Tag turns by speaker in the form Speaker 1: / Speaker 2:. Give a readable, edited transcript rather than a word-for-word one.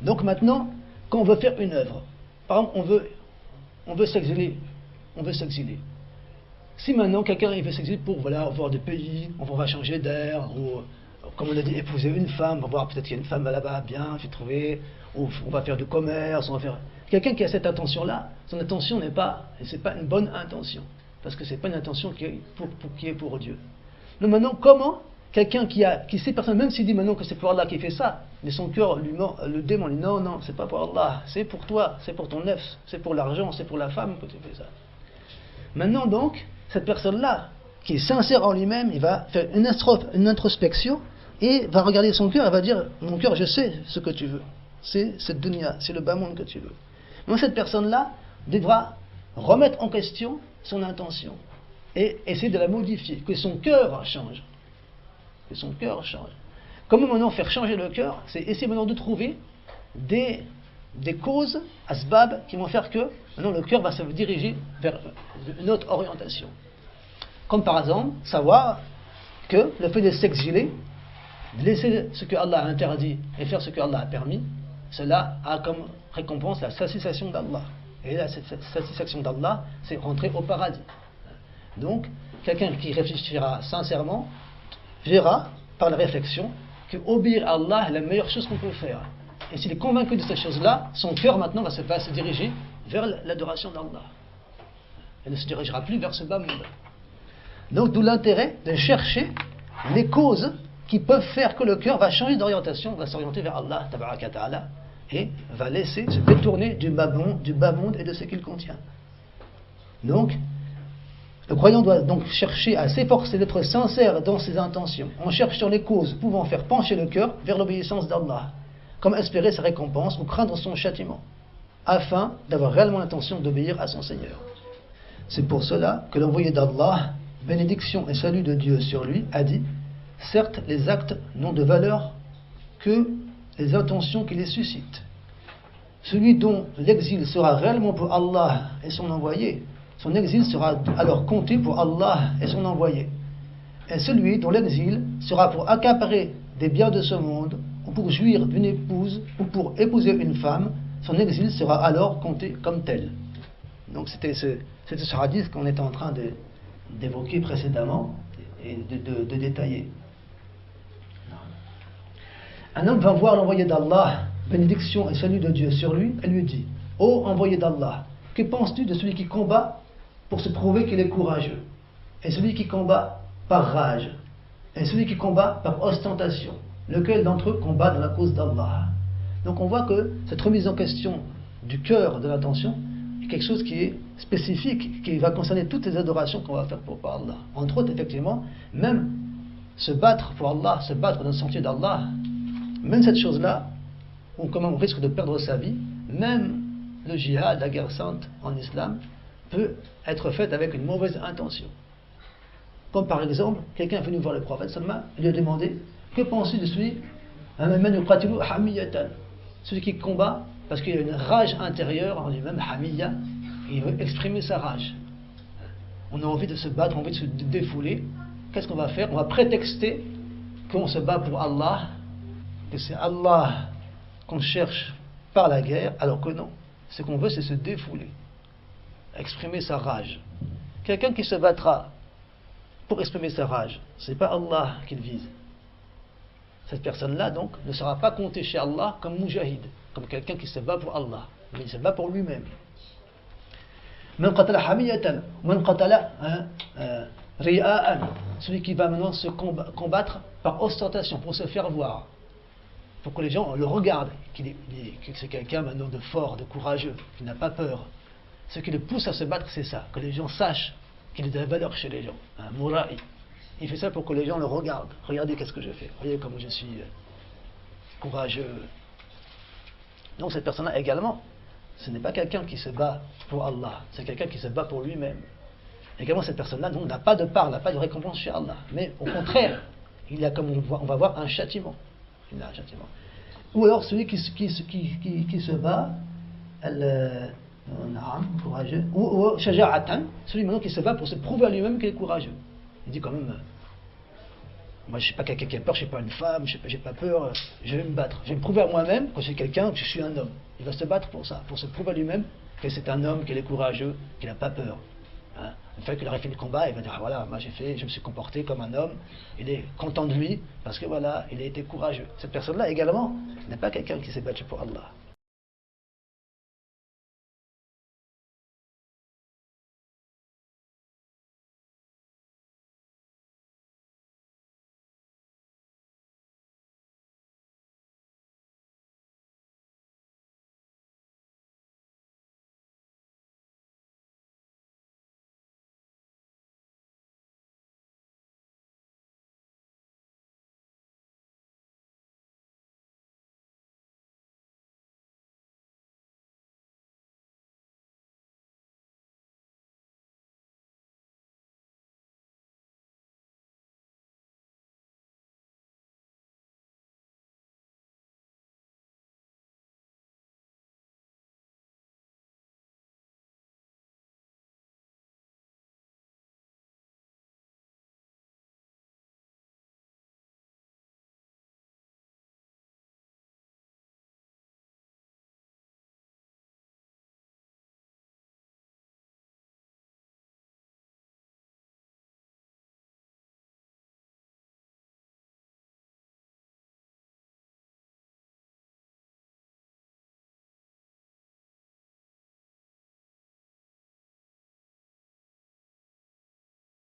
Speaker 1: Donc maintenant, quand on veut faire une œuvre, par exemple, on veut s'exiler, Si maintenant quelqu'un il veut s'exiler pour voir des pays, on va changer d'air, ou comme on a dit, épouser une femme, on va voir peut-être qu'il y a une femme là-bas bien, fait trouver, ou on va faire du commerce, on va faire. Quelqu'un qui a cette intention-là, son intention c'est pas une bonne intention, parce que c'est pas une intention qui est pour Dieu. Donc maintenant, comment quelqu'un qui sait personne, même s'il dit maintenant que c'est pour Allah qui fait ça, mais son cœur le démon, lui non, c'est pas pour Allah, c'est pour toi, c'est pour ton nefs, c'est pour l'argent, c'est pour la femme que tu fais ça. Maintenant donc, cette personne-là, qui est sincère en lui-même, il va faire une introspection et va regarder son cœur et va dire, mon cœur, je sais ce que tu veux, c'est cette dunya, c'est le bas monde que tu veux. Donc cette personne-là devra remettre en question son intention et essayer de la modifier, que son cœur change. Comment maintenant faire changer le cœur? C'est essayer maintenant de trouver des causes, asbab, qui vont faire que maintenant le cœur va se diriger vers une autre orientation. Comme par exemple, savoir que le fait de s'exiler, de laisser ce que Allah a interdit et faire ce que Allah a permis, cela a comme récompense la satisfaction d'Allah. Et la satisfaction d'Allah, c'est rentrer au paradis. Donc, quelqu'un qui réfléchira sincèrement verra par la réflexion que obéir à Allah est la meilleure chose qu'on peut faire. Et s'il est convaincu de cette chose-là, son cœur maintenant va se diriger vers l'adoration d'Allah. Il ne se dirigera plus vers ce bas monde. Donc d'où l'intérêt de chercher les causes qui peuvent faire que le cœur va changer d'orientation, va s'orienter vers Allah tabaraka ta'ala, et va laisser se détourner du bas monde et de ce qu'il contient. Donc, le croyant doit donc chercher à s'efforcer d'être sincère dans ses intentions, en cherchant les causes pouvant faire pencher le cœur vers l'obéissance d'Allah, comme espérer sa récompense ou craindre son châtiment, afin d'avoir réellement l'intention d'obéir à son Seigneur. C'est pour cela que l'envoyé d'Allah, bénédiction et salut de Dieu sur lui, a dit: certes, les actes n'ont de valeur que les intentions qui les suscitent. Celui dont l'exil sera réellement pour Allah et son envoyé, son exil sera alors compté pour Allah et son envoyé. Et celui dont l'exil sera pour accaparer des biens de ce monde, ou pour jouir d'une épouse, ou pour épouser une femme, son exil sera alors compté comme tel. Donc c'était ce hadith qu'on était en train d'évoquer précédemment et de détailler. Un homme va voir l'envoyé d'Allah, bénédiction et salut de Dieu sur lui, et lui dit: ô envoyé d'Allah, que penses-tu de celui qui combat pour se prouver qu'il est courageux, et celui qui combat par rage, et celui qui combat par ostentation? Lequel d'entre eux combat dans la cause d'Allah? Donc on voit que cette remise en question du cœur, de l'intention, est quelque chose qui est spécifique, qui va concerner toutes les adorations qu'on va faire pour Allah. Entre autres, effectivement, même se battre pour Allah, se battre dans le sentier d'Allah, même cette chose-là, comment on risque de perdre sa vie, même le djihad, la guerre sainte en islam, peut être faite avec une mauvaise intention. Comme par exemple, quelqu'un est venu voir le prophète sallallahu alayhi wa sallam, il lui a demandé: que penses-tu de celui qui combat parce qu'il a une rage intérieure en lui-même, hamiyya, et il veut exprimer sa rage. On a envie de se battre, on a envie de se défouler. Qu'est-ce qu'on va faire? On va prétexter qu'on se bat pour Allah, que c'est Allah qu'on cherche par la guerre, alors que non. Ce qu'on veut, c'est se défouler, exprimer sa rage. Quelqu'un qui se battra pour exprimer sa rage, c'est pas Allah qu'il vise. Cette personne-là, donc, ne sera pas comptée chez Allah comme mujahid, comme quelqu'un qui se bat pour Allah, mais il se bat pour lui-même. Man qatala hamiyatan, man qatala riya'an, celui qui va maintenant se combattre par ostentation, pour se faire voir, pour que les gens le regardent, que c'est quelqu'un maintenant de fort, de courageux, qui n'a pas peur. Ce qui le pousse à se battre, c'est ça, que les gens sachent qu'il est de la valeur chez les gens, un mura'i. Il fait ça pour que les gens le regardent. Regardez qu'est-ce que je fais. Regardez comme je suis courageux. Donc cette personne-là également, ce n'est pas quelqu'un qui se bat pour Allah. C'est quelqu'un qui se bat pour lui-même. Également cette personne-là n'a pas de part, n'a pas de récompense chez Allah. Mais au contraire, il y a, comme on va voir, un châtiment. Il a un châtiment. Ou alors celui qui se bat, courageux, ou shaja'atan, celui maintenant qui se bat pour se prouver à lui-même qu'il est courageux. Il dit quand même, Moi, je ne suis pas quelqu'un qui a peur, je ne suis pas une femme, je n'ai pas peur, je vais me battre. Je vais me prouver à moi-même que je suis quelqu'un, que je suis un homme. Il va se battre pour ça, pour se prouver à lui-même que c'est un homme, qu'il est courageux, qu'il n'a pas peur. Hein. Une fois qu'il aura fini le combat, il va dire ah, voilà, moi je me suis comporté comme un homme. Il est content de lui parce que voilà, il a été courageux. Cette personne-là également n'est pas quelqu'un qui s'est battu pour Allah.